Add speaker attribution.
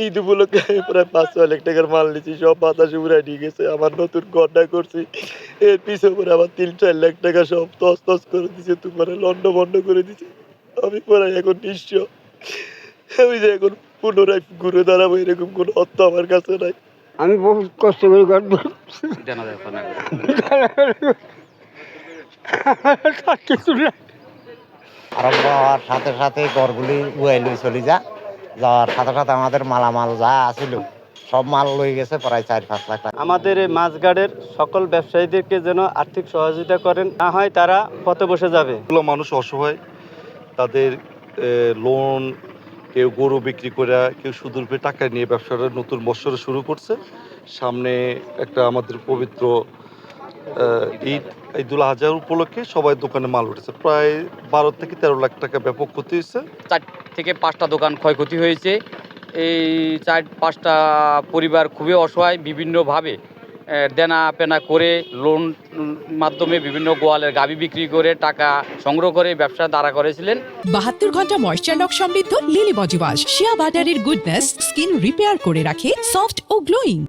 Speaker 1: ঈদ উপলক্ষে আমি প্রায় ৫-৬ লাখ টাকার মাল নিয়েছি, সব বাতাসে উড়ায় নিয়ে গেছে। আমার নতুন ঘরটা করছি, এর পিছনে পরে আবার ৩-৪ লাখ টাকা সব তছনছ করে দিছে, তুফানে লন্ডভন্ড করে দিছে। আমি প্রায় এখন নিঃস্ব। আমি যে এখন পুনরায় ঘুরে দাঁড়াবো এরকম কোনো অর্থ আমার কাছে নাই।
Speaker 2: আমি বহুত কষ্ট করে গর্ব কিছু না।
Speaker 3: আরম্ভ হওয়ার সাথে সাথে ঘরগুলি উয়াই লই চলে যাওয়ার সাথে সাথে আমাদের মালামাল যা আছিল সব মাল লই গেছে প্রায় ৪-৫ লাখ টাকা।
Speaker 4: আমাদের এই মাছঘাটের সকল ব্যবসায়ীদেরকে যেন আর্থিক সহযোগিতা করেন, না হয় তারা পথে বসে যাবে।
Speaker 5: মানুষ অসহায়, তাদের লোন, কেউ গরু বিক্রি করে, কেউ সুদের উপরে টাকা নিয়ে ব্যবসাটা নতুন বৎসরে শুরু করছে। সামনে একটা আমাদের পবিত্র ঈদ ঈদুল আজহার উপলক্ষে সবাই দোকানে মাল উঠেছে, প্রায় ১২ থেকে ১৩ লাখ টাকা ব্যাপক ক্ষতি হয়েছে।
Speaker 6: ৪ থেকে ৫টা দোকান ক্ষয়ক্ষতি হয়েছে। এই ৪-৫টা পরিবার খুবই অসহায়, বিভিন্নভাবে দেনা পেনা করে লোন মাধ্যমে বিভিন্ন গোয়ালের গাভী বিক্রি করে টাকা সংগ্রহ করে ব্যবসা দাঁড়া করেছিলেন।
Speaker 7: ৭২ ঘন্টা ময়েশ্চার লক সমৃদ্ধ লিলি বডি ওয়াশ শিয়া বাটারের গুডনেস স্কিন রিপেয়ার করে রাখে সফট ও গ্লোয়িং।